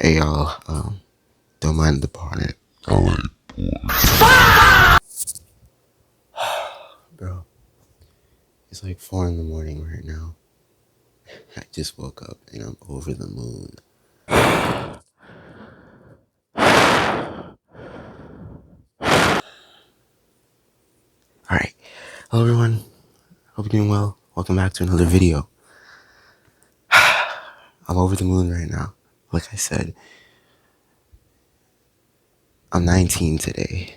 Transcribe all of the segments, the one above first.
Hey y'all, don't mind the bonnet. Bro, it's like 4 in the morning right now. I just woke up and I'm over the moon. Alright, hello everyone, hope you're doing well. Welcome back to another video. I'm over the moon right now. Like I said, I'm 19 today.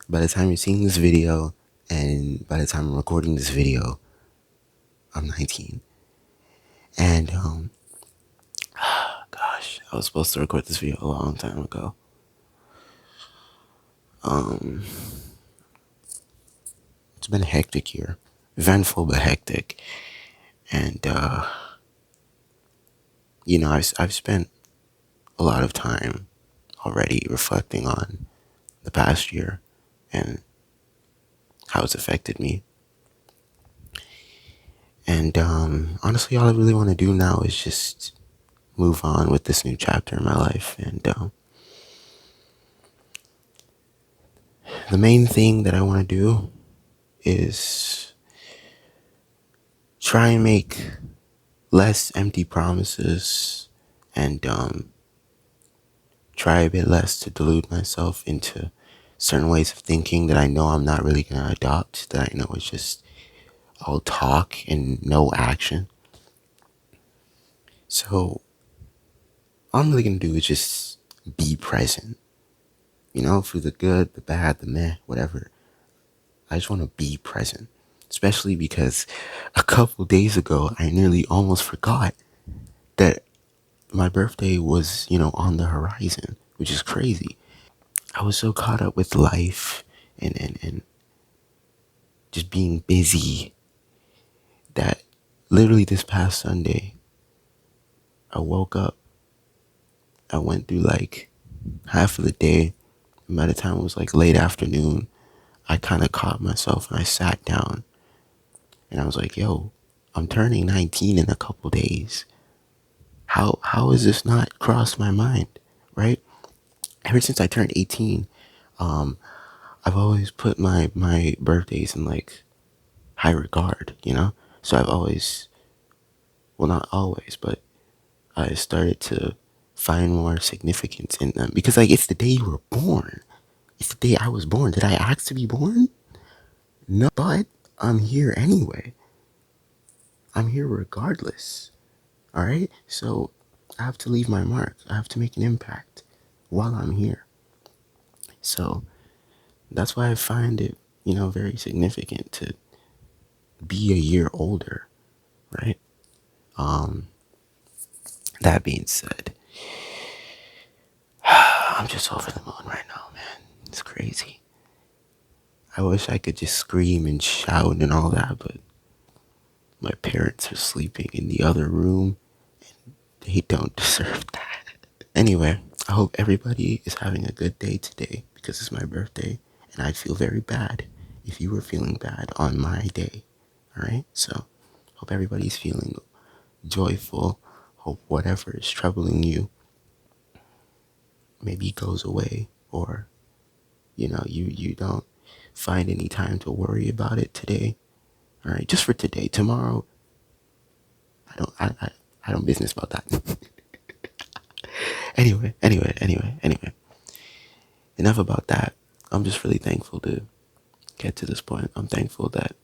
By the time you're seeing this video, and by the time I'm recording this video, I'm 19. And, gosh, I was supposed to record this video a long time ago. It's been a hectic year. Eventful, but hectic. And, I've spent a lot of time already reflecting on the past year and how it's affected me. And, honestly, all I really want to do now is just move on with this new chapter in my life. And, the main thing that I want to do is try and make less empty promises and, try a bit less to delude myself into certain ways of thinking that I know I'm not really going to adopt, that I know it's just all talk and no action. So all I'm really going to do is just be present, through the good, the bad, the meh, whatever. I just want to be present, especially because a couple days ago, I nearly almost forgot that my birthday was, on the horizon, which is crazy. I was so caught up with life and just being busy that literally this past Sunday, I woke up, I went through like half of the day, and by the time it was like late afternoon, I kind of caught myself and I sat down and I was like, yo, I'm turning 19 in a couple days. How has this not crossed my mind, right? Ever since I turned 18, I've always put my birthdays in like high regard, So I've always, well, not always, but I started to find more significance in them because, like, it's the day you were born. It's the day I was born. Did I ask to be born? No, but I'm here anyway. I'm here regardless. All right? So I have to leave my mark. I have to make an impact while I'm here. So that's why I find it, very significant to be a year older, right? That being said, I'm just over the moon right now, man. It's crazy. I wish I could just scream and shout and all that, but my parents are sleeping in the other room. They don't deserve that. Anyway, I hope everybody is having a good day today because it's my birthday and I'd feel very bad if you were feeling bad on my day. All right? So, hope everybody's feeling joyful. Hope whatever is troubling you maybe goes away, or you don't find any time to worry about it today. All right, just for today. Tomorrow, I don't business about that. Anyway. Enough about that. I'm just really thankful to get to this point. I'm thankful that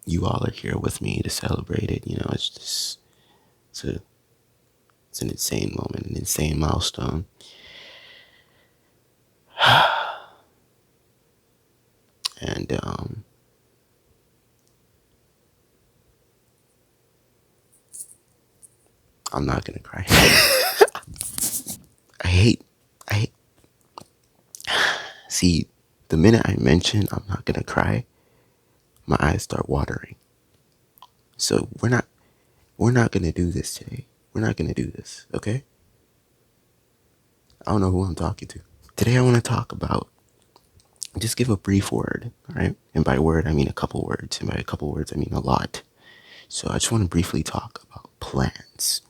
you all are here with me to celebrate it. It's just it's an insane moment, an insane milestone. And I'm not gonna cry. I hate see, the minute I mention I'm not gonna cry, my eyes start watering. So we're not gonna do this today. We're not gonna do this, okay? I don't know who I'm talking to. Today I want to talk about, just give a brief word, all right? And by word I mean a couple words, and by a couple words I mean a lot. So I just want to briefly talk about plans.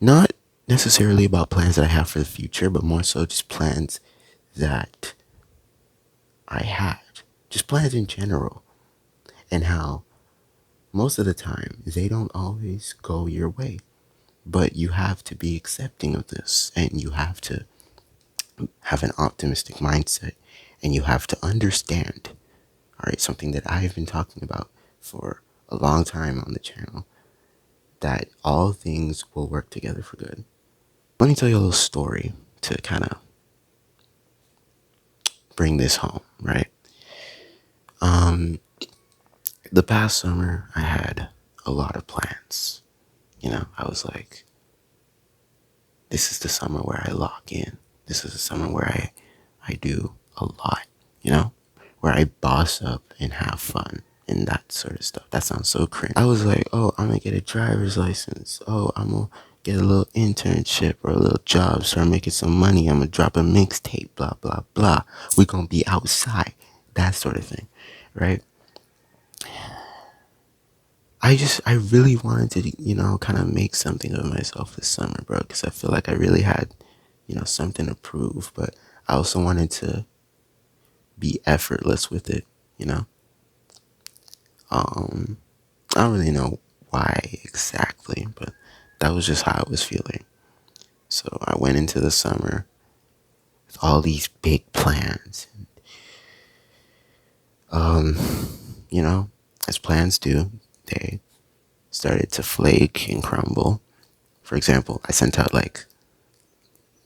Not necessarily about plans that I have for the future, but more so just plans that I had. Just plans in general. And how most of the time they don't always go your way. But you have to be accepting of this, and you have to have an optimistic mindset, and you have to understand, all right, something that I've been talking about for a long time on the channel, that all things will work together for good. Let me tell you a little story to kind of bring this home, right? The past summer, I had a lot of plans. I was like, this is the summer where I lock in. This is the summer where I do a lot, where I boss up and have fun and that sort of stuff. That sounds so cringe. I was like, oh, I'm gonna get a driver's license. Oh, I'm gonna get a little internship or a little job, start making some money. I'm gonna drop a mixtape, blah, blah, blah. We gonna be outside, that sort of thing, right? I really wanted to, kind of make something of myself this summer, bro, because I feel like I really had, something to prove, but I also wanted to be effortless with it, you know? Um, I don't really know why exactly, but that was just how I was feeling. So I went into the summer with all these big plans. Um, as plans do, they started to flake and crumble. For example, I sent out like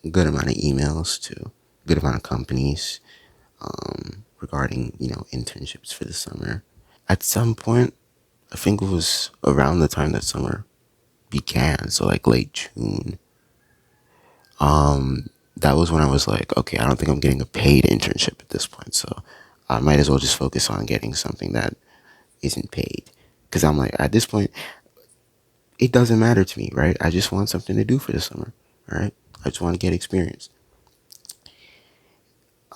a good amount of emails to a good amount of companies regarding, internships for the summer. At some point, I think it was around the time that summer began, so like late June, that was when I was like, okay, I don't think I'm getting a paid internship at this point, so I might as well just focus on getting something that isn't paid. Because I'm like, at this point, it doesn't matter to me, right? I just want something to do for the summer, all right? I just want to get experience.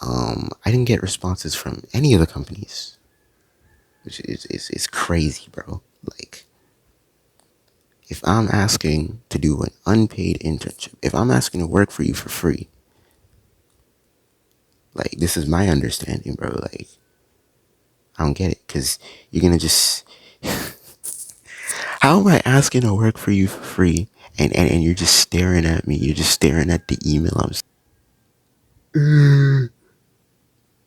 I didn't get responses from any of the companies, which is crazy, bro. Like, if I'm asking to do an unpaid internship, if I'm asking to work for you for free, like, this is my understanding, bro. Like, I don't get it, because you're gonna just. How am I asking to work for you for free, and you're just staring at me? You're just staring at the email.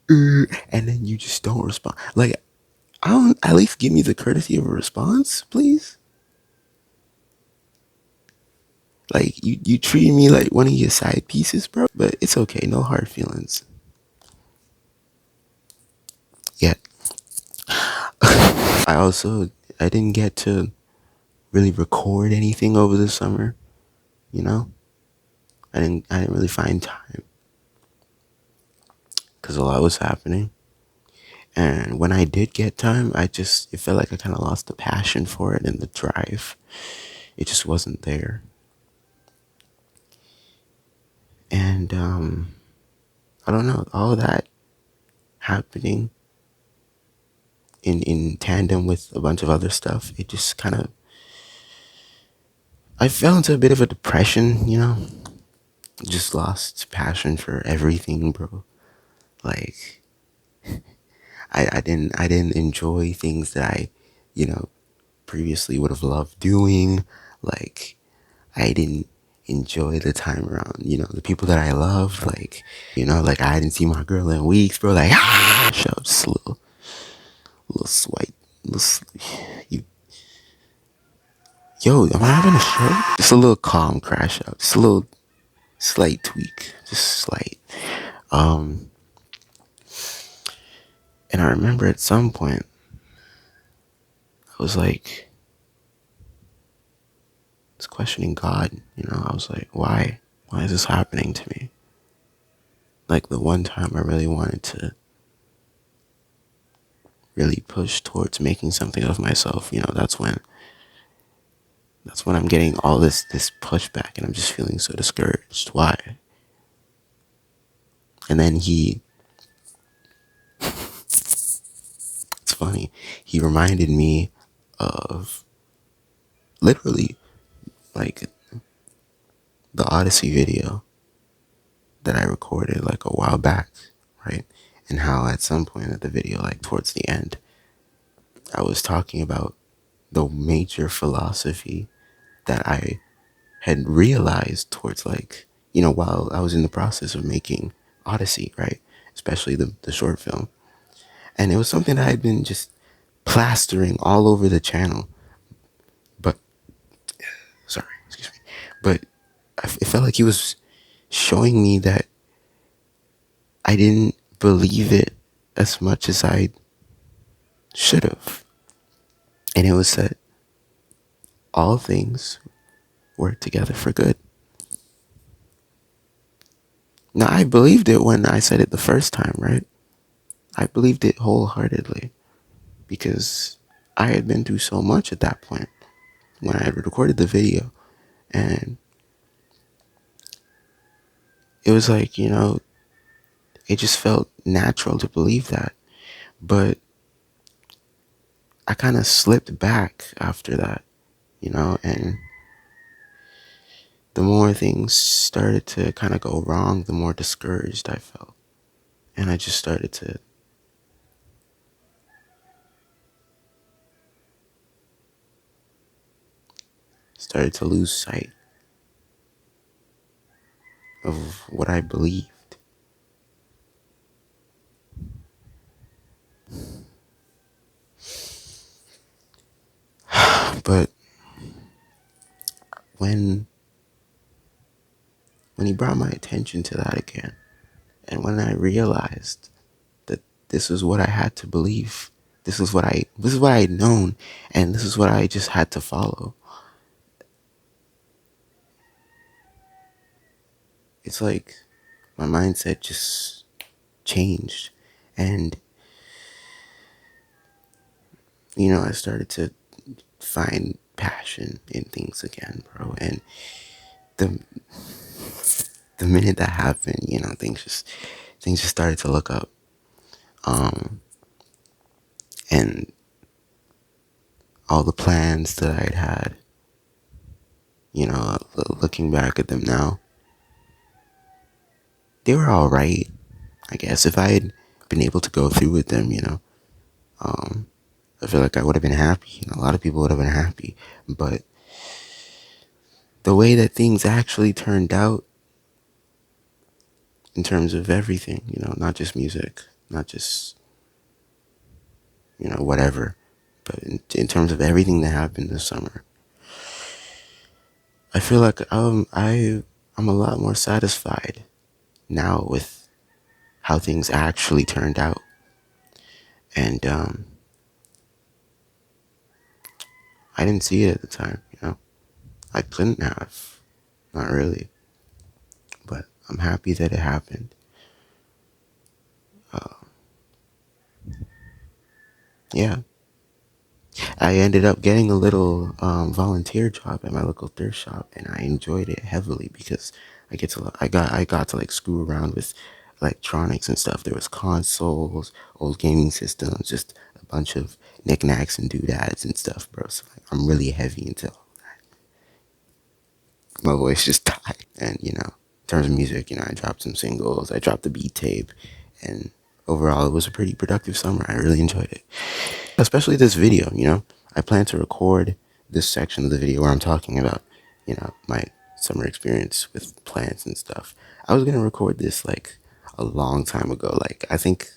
And then you just don't respond. Like, I don't, at least give me the courtesy of a response, please. Like, you treat me like one of your side pieces, bro. But it's okay, no hard feelings. Yet, I didn't get to really record anything over the summer. You know, I didn't really find time because a lot was happening. And when I did get time, it felt like I kind of lost the passion for it and the drive. It just wasn't there. And I don't know, all that happening in tandem with a bunch of other stuff, it just kind of, I fell into a bit of a depression, just lost passion for everything, bro. Like, I didn't enjoy things that I, you know, previously would have loved doing. Like, I didn't enjoy the time around, the people that I love. Like, like I hadn't seen my girl in weeks, bro. Like, shut up, just a little swipe, you, yo, am I having a stroke? Just a little calm crash out, just a little slight tweak, just slight. Um, and I remember at some point, I was like, I was questioning God. I was like, why? Why is this happening to me? Like, the one time I really wanted to really push towards making something of myself, that's when I'm getting all this pushback, and I'm just feeling so discouraged. Why? And then it's funny, he reminded me of literally, like, the Odyssey video that I recorded like a while back, right? And how at some point of the video, like towards the end, I was talking about the major philosophy that I had realized towards like, while I was in the process of making Odyssey, right? Especially the short film. And it was something that I had been just plastering all over the channel. But, sorry, excuse me. But it felt like he was showing me that I didn't believe it as much as I should have. And it was that all things work together for good. Now, I believed it when I said it the first time, right? I believed it wholeheartedly because I had been through so much at that point when I had recorded the video. And it was like, it just felt natural to believe that. But I kind of slipped back after that, and the more things started to kind of go wrong, the more discouraged I felt. And I just started to lose sight of what I believed. But when he brought my attention to that again, and when I realized that this is what I had to believe, this is what I had known, and this is what I just had to follow. It's like my mindset just changed, and I started to find passion in things again, bro. And the the minute that happened, things just started to look up. And all the plans that I'd had, looking back at them now, they were all right. I guess if I had been able to go through with them, I feel like I would have been happy. A lot of people would have been happy. But the way that things actually turned out in terms of everything, not just music, not just, whatever, but in terms of everything that happened this summer, I feel like I'm a lot more satisfied now with how things actually turned out. And I didn't see it at the time. I couldn't have, not really. But I'm happy that it happened. Yeah, I ended up getting a little volunteer job at my local thrift shop, and I enjoyed it heavily because I got to like screw around with electronics and stuff. There was consoles, old gaming systems, just a bunch of knickknacks and doodads and stuff, bro. So like, I'm really heavy into my voice just died. And in terms of music, I dropped some singles, I dropped the beat tape, and overall it was a pretty productive summer. I really enjoyed it. Especially this video, I plan to record this section of the video where I'm talking about, my summer experience with plants and stuff. I was gonna record this like a long time ago. Like I think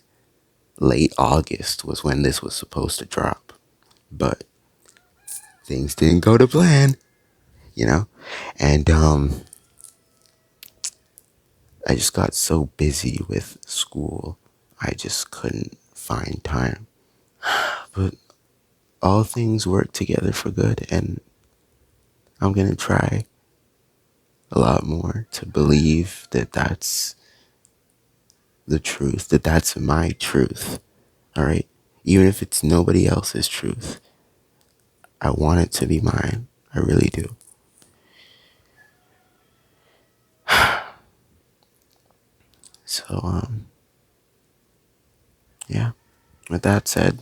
late August was when this was supposed to drop. But things didn't go to plan, you know? And I just got so busy with school, I just couldn't find time. But all things work together for good, and I'm gonna try a lot more to believe that that's the truth, that that's my truth. All right? Even if it's nobody else's truth, I want it to be mine. I really do. So, yeah. With that said,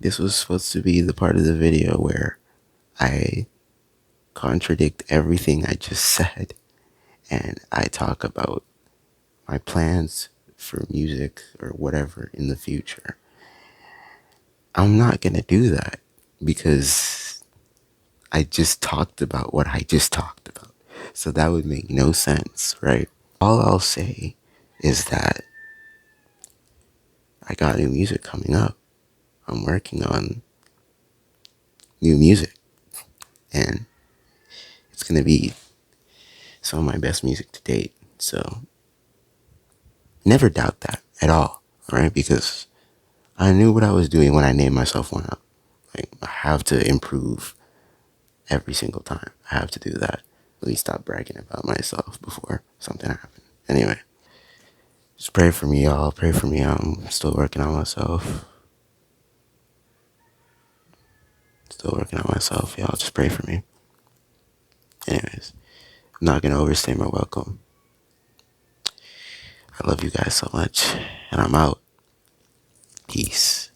this was supposed to be the part of the video where I contradict everything I just said and I talk about my plans for music or whatever in the future, I'm not going to do that because I just talked about what I just talked about. So that would make no sense, right? All I'll say is that I got new music coming up. I'm working on new music and it's going to be some of my best music to date. So never doubt that at all, right? Because I knew what I was doing when I named myself One Up. Like, I have to improve every single time. I have to do that. Let me stop bragging about myself before something happened. Anyway, just pray for me, y'all. Pray for me. I'm still working on myself. Still working on myself, y'all. Just pray for me. Anyways, I'm not gonna overstay my welcome. I love you guys so much, and I'm out. Peace.